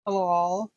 Hello all,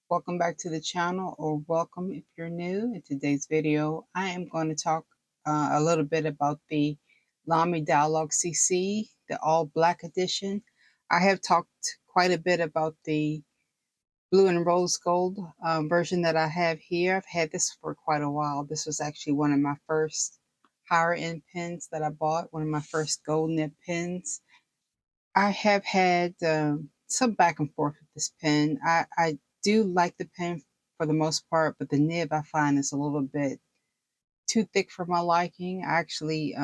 welcome back to the channel, or welcome if you're new. In today's video, I am going to talk a little bit about the Lamy Dialog CC, the all black edition. I have talked quite a bit about the blue and rose gold version that I have here. I've had this for quite a while. This was actually one of my first higher end pens that I bought, one of my first gold nib pens. I have had some back and forth with this pen. I do like the pen for the most part, but the nib I find is a little bit too thick for my liking. I actually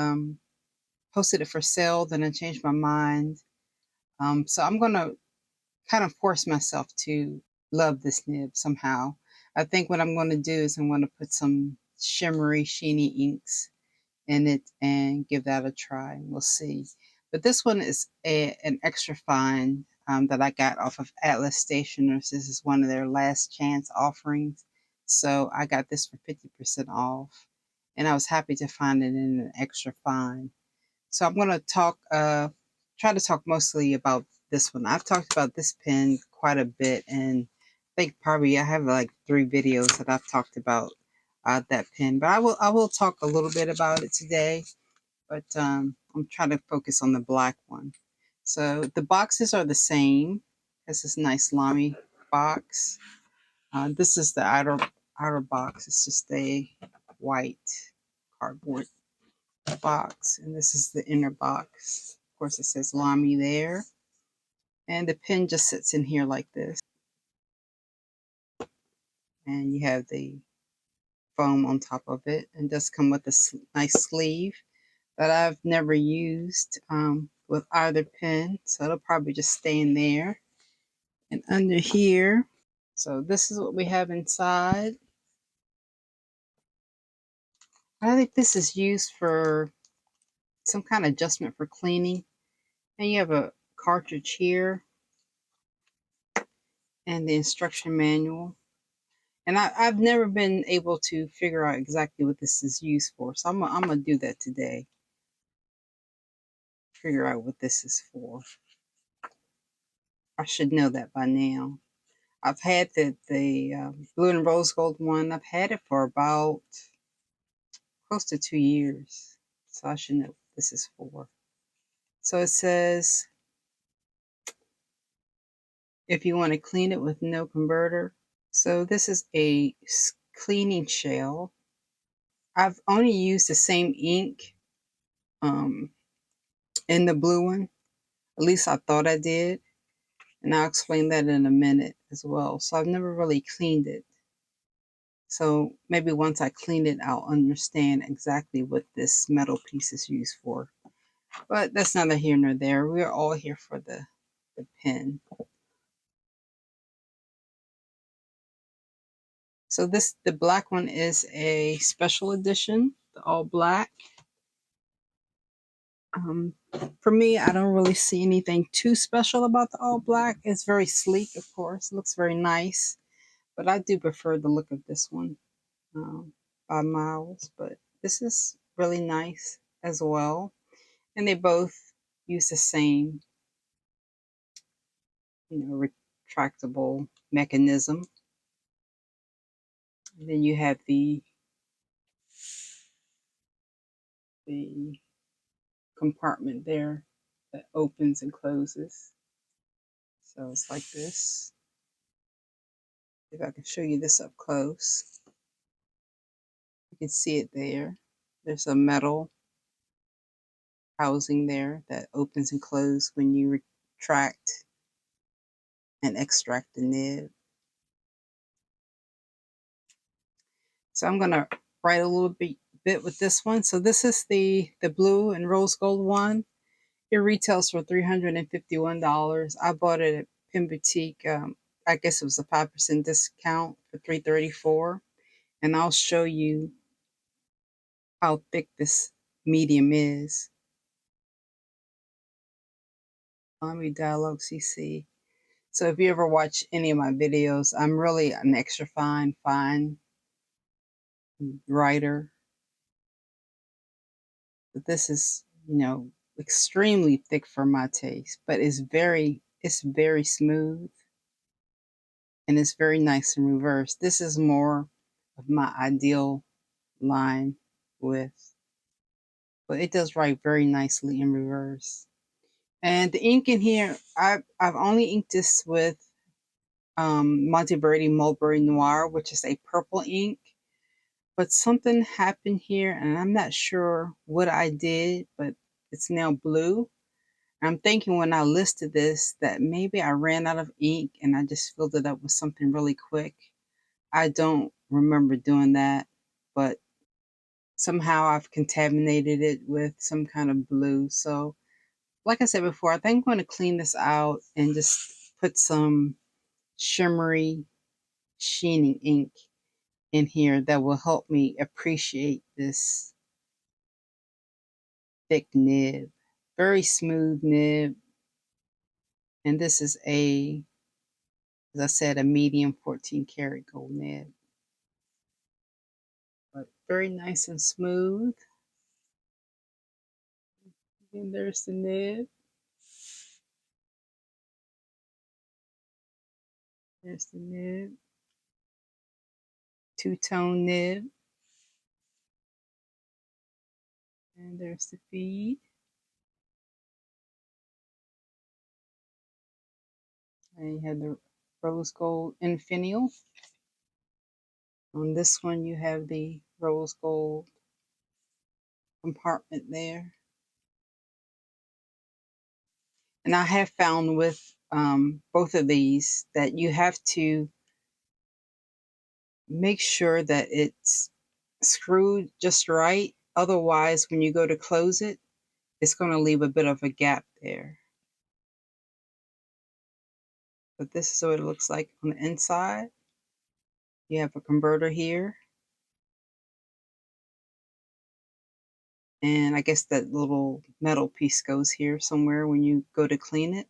posted it for sale, then I changed my mind. So I'm going to kind of force myself to love this nib somehow. I think what I'm going to do is I'm going to put some shimmery, sheeny inks in it and give that a try. We'll see. But this one is an extra fine that I got off of Atlas Stationers. This is one of their last chance offerings. So I got this for 50% off. And I was happy to find it in an extra fine. So I'm going to try to talk mostly about this one. I've talked about this pen quite a bit, and I think probably I have like 3 videos that I've talked about that pen. But I will talk a little bit about it today. But I'm trying to focus on the black one. So the boxes are the same. It's this nice Lamy box. This is the outer box. It's just a white cardboard box, and this is the inner box. Of course, it says Lamy there, and the pen just sits in here like this, and you have the foam on top of it, and does come with a nice sleeve that I've never used with either pen, so it'll probably just stay in there. And under here, so this is what we have inside. I think this is used for some kind of adjustment for cleaning. And you have a cartridge here and the instruction manual. And I've never been able to figure out exactly what this is used for. So I'm gonna do that today. Figure out what this is for. I should know that by now. I've had the blue and rose gold one. I've had it for about close to 2 years. So I should know what this is for. So it says, if you want to clean it with no converter. So this is a cleaning shell. I've only used the same ink um, in the blue one. At least I thought I did. And I'll explain that in a minute as well. So I've never really cleaned it. So maybe once I clean it, I'll understand exactly what this metal piece is used for. But that's neither here nor there. We're all here for the pen. So the black one is a special edition, the all black. For me, I don't really see anything too special about the all black. It's very sleek, of course. It looks very nice. But I do prefer the look of this one by miles. But this is really nice as well. And they both use the same, retractable mechanism. And then you have the compartment there that opens and closes. So it's like this. If I can show you this up close, you can see it there. There's a metal housing there that opens and closes when you retract and extract the nib. So I'm going to write a little bit with this one. So this is the blue and rose gold one. It retails for $351. I bought it at Pen Boutique. I guess it was a 5% discount for $334. And I'll show you how thick this medium is. Lamy Dialog CC. So if you ever watch any of my videos, I'm really an extra fine writer. But this is, extremely thick for my taste, but it's very smooth. and it's very nice in reverse. This is more of my ideal line with, but it does write very nicely in reverse. And the ink in here, I've only inked this with Monteverdi Mulberry Noir, which is a purple ink. But something happened here, and I'm not sure what I did, but it's now blue. I'm thinking when I listed this that maybe I ran out of ink and I just filled it up with something really quick. I don't remember doing that, but somehow I've contaminated it with some kind of blue. So, like I said before, I think I'm going to clean this out and just put some shimmery, sheening ink in here that will help me appreciate this thick nib. Very smooth nib. And this is as I said, a medium 14 karat gold nib. But very nice and smooth. And there's the nib. There's the nib. Two-tone nib. And there's the feed. And you have the rose gold infinial. On this one, you have the rose gold compartment there. And I have found with both of these that you have to make sure that it's screwed just right. Otherwise, when you go to close it, it's going to leave a bit of a gap there. But this is what it looks like on the inside. You have a converter here. And I guess that little metal piece goes here somewhere when you go to clean it.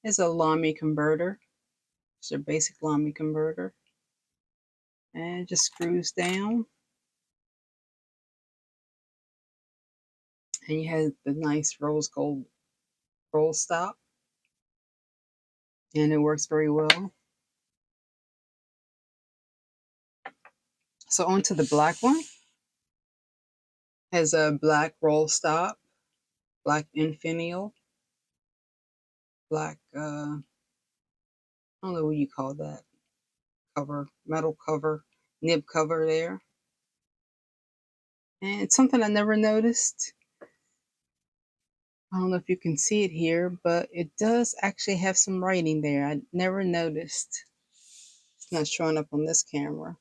It's a Lamy converter. It's a basic Lamy converter. And it just screws down. And you have the nice rose gold roll stop. And it works very well. So onto the black one. Has a black roll stop, black infinial, black, I don't know what you call that, cover, metal cover, nib cover there. And it's something I never noticed. I don't know if you can see it here, but it does actually have some writing there. I never noticed. It's not showing up on this camera.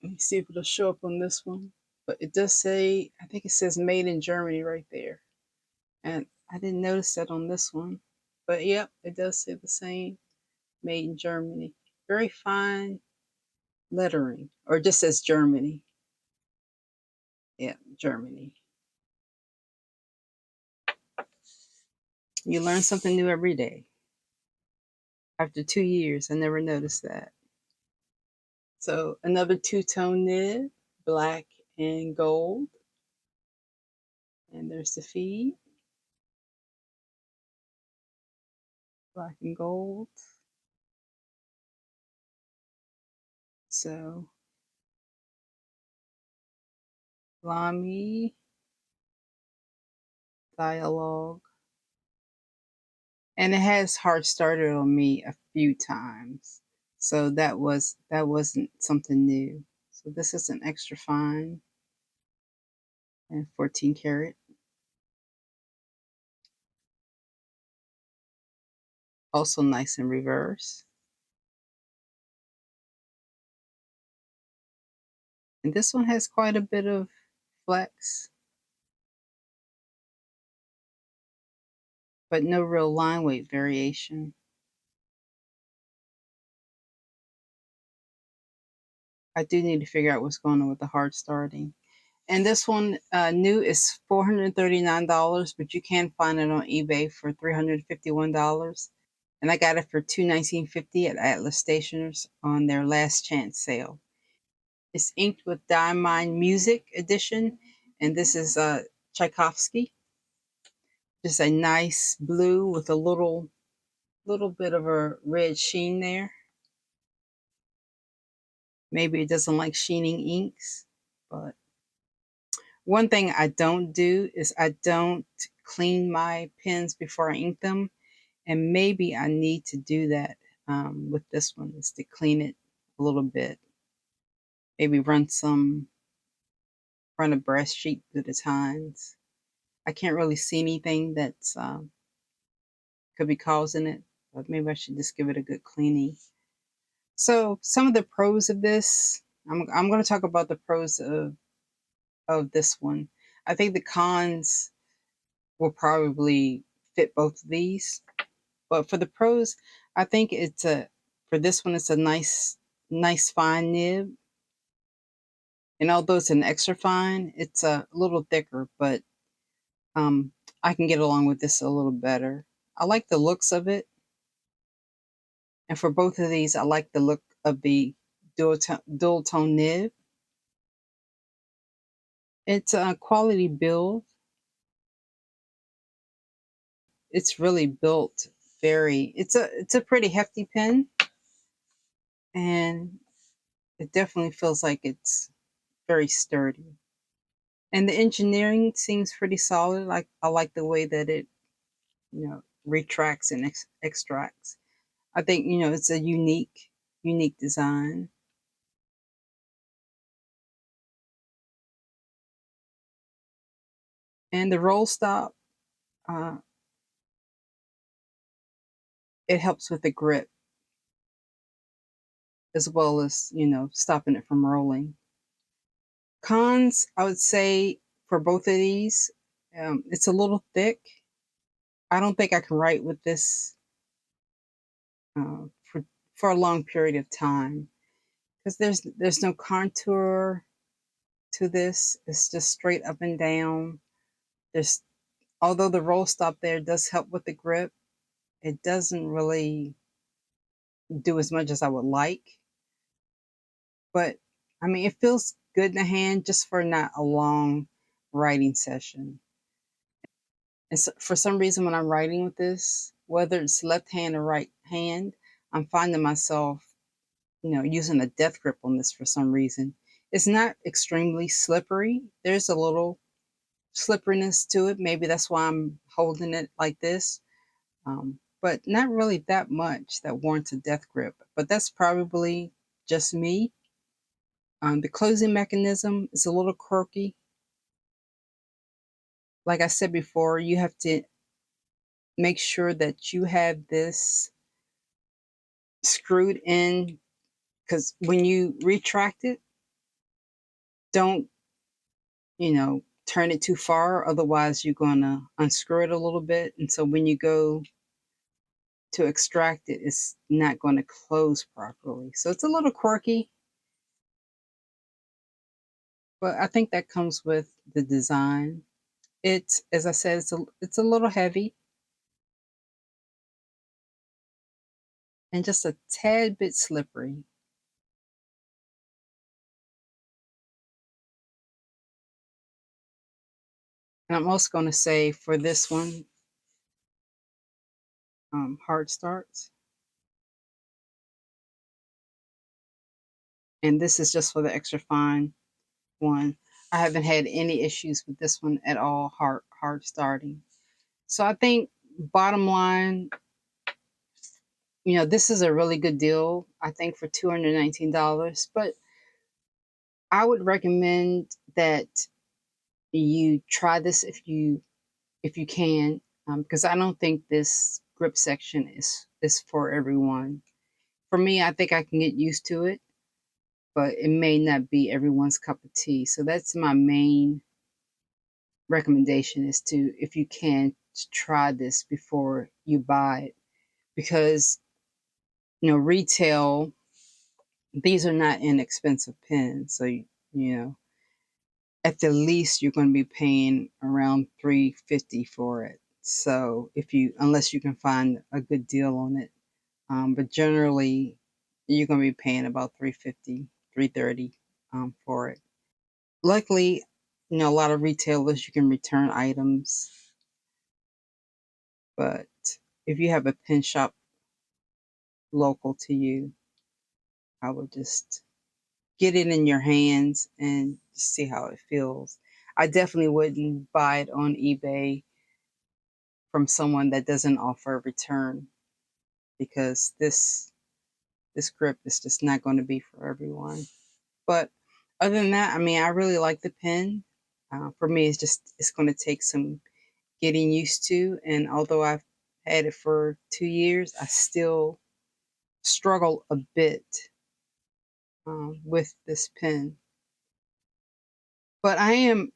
Let me see if it'll show up on this one. But it does say, I think it says made in Germany right there. And I didn't notice that on this one. But yep, it does say the same, made in Germany. Very fine lettering, or it just says Germany. Yeah, Germany. You learn something new every day. After 2 years, I never noticed that. So another two-tone nib, black and gold. And there's the feed. Black and gold. So Lamy Dialog. And it has hard started on me a few times. So that wasn't something new. So this is an extra fine and 14 karat. Also nice in reverse. And this one has quite a bit of flex, but no real line weight variation. I do need to figure out what's going on with the hard starting. And this one, new, is $439, but you can find it on eBay for $351. And I got it for $219.50 at Atlas Stationers on their last chance sale. It's inked with Diamond Music Edition, and this is Tchaikovsky. Just a nice blue with a little bit of a red sheen there. Maybe it doesn't like sheening inks. But one thing I don't do is I don't clean my pens before I ink them. And maybe I need to do that with this one, is to clean it a little bit. Maybe run a brush sheet through the tines. I can't really see anything that's could be causing it, but maybe I should just give it a good cleaning. So some of the pros of this, I'm going to talk about the pros of this one. I think the cons will probably fit both of these, but for the pros, I think for this one it's a nice fine nib, and although it's an extra fine, it's a little thicker, but um, I can get along with this a little better. I like the looks of it, and for both of these, I like the look of the dual tone nib. It's a quality build. It's really built very. It's a pretty hefty pen, and it definitely feels like it's very sturdy. And the engineering seems pretty solid. Like I like the way that it, retracts and extracts. I think it's a unique design. And the roll stop, uh, it helps with the grip as well as stopping it from rolling. Cons, I would say for both of these, it's a little thick. I don't think I can write with this uh, for a long period of time because there's no contour to this. It's just straight up and down. There's Although the roll stop there does help with the grip, it doesn't really do as much as I would like. But I mean, it feels good in the hand just for not a long writing session. And so, for some reason, when I'm writing with this, whether it's left hand or right hand, I'm finding myself, using a death grip on this for some reason. It's not extremely slippery. There's a little slipperiness to it. Maybe that's why I'm holding it like this. But not really that much that warrants a death grip. But that's probably just me. The closing mechanism is a little quirky. Like I said before, you have to make sure that you have this screwed in because when you retract it, don't, turn it too far. Otherwise, you're going to unscrew it a little bit. And so when you go to extract it, it's not going to close properly. So it's a little quirky, but I think that comes with the design. It's, as I said, it's a little heavy and just a tad bit slippery. And I'm also going to say for this one, hard starts. And this is just for the extra fine one. I haven't had any issues with this one at all, hard starting. So I think bottom line, this is a really good deal, I think, for $219. But I would recommend that you try this if you can, because I don't think this grip section is for everyone. For me, I think I can get used to it, but it may not be everyone's cup of tea. So that's my main recommendation, is to, if you can, to try this before you buy it, because retail, these are not inexpensive pens. So you know at the least you're going to be paying around 350 for it. So if you unless you can find a good deal on it, but generally you're going to be paying about 350, 330 for it. Luckily, a lot of retailers you can return items, but if you have a pen shop local to you, I would just get it in your hands and see how it feels. I definitely wouldn't buy it on eBay from someone that doesn't offer a return, because this grip is just not going to be for everyone. But other than that, I mean, I really like the pen. For me, it's going to take some getting used to, and although I've had it for 2 years, I still struggle a bit with this pen. But I am,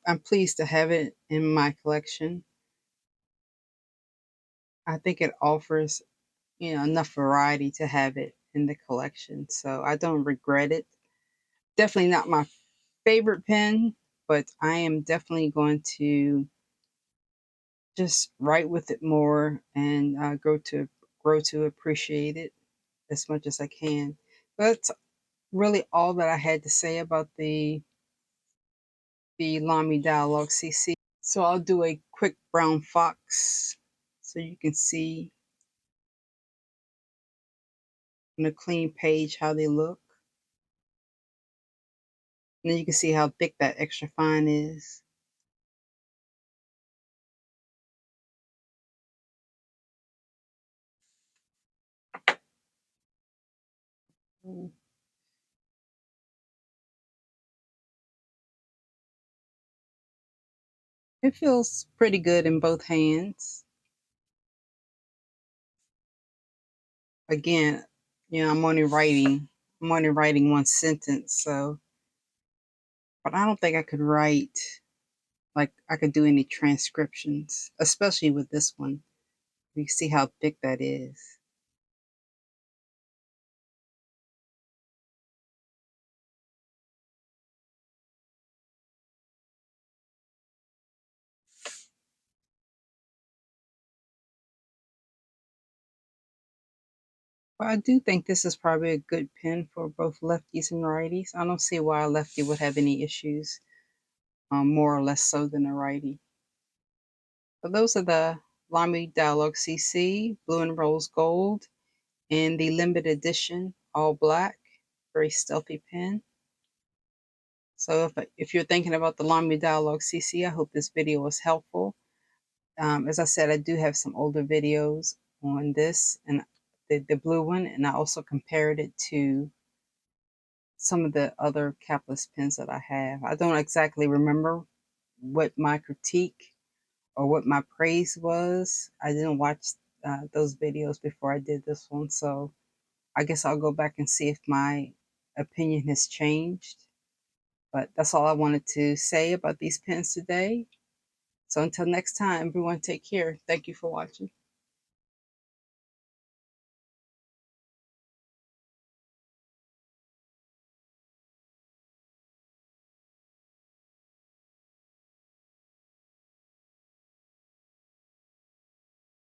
I'm pleased to have it in my collection. I think it offers, enough variety to have it in the collection. So I don't regret it. Definitely not my favorite pen, but I am definitely going to just write with it more and grow to appreciate it as much as I can. But that's really all that I had to say about the Lamy Dialog CC. So I'll do a quick brown fox so you can see on a clean page how they look. And then you can see how thick that extra fine is. Mm. It feels pretty good in both hands. Again, I'm only writing one sentence, so, but I don't think I could write, like, I could do any transcriptions, especially with this one. You see how thick that is. But I do think this is probably a good pen for both lefties and righties. I don't see why a lefty would have any issues, more or less so than a righty. So those are the Lamy Dialog CC, blue and rose gold, and the limited edition, all black, very stealthy pen. So if you're thinking about the Lamy Dialog CC, I hope this video was helpful. As I said, I do have some older videos on this and the blue one, and I also compared it to some of the other capless pens that I have. I don't exactly remember what my critique or what my praise was. I didn't watch those videos before I did this one, so I guess I'll go back and see if my opinion has changed. But that's all I wanted to say about these pens today. So until next time, everyone take care. Thank you for watching.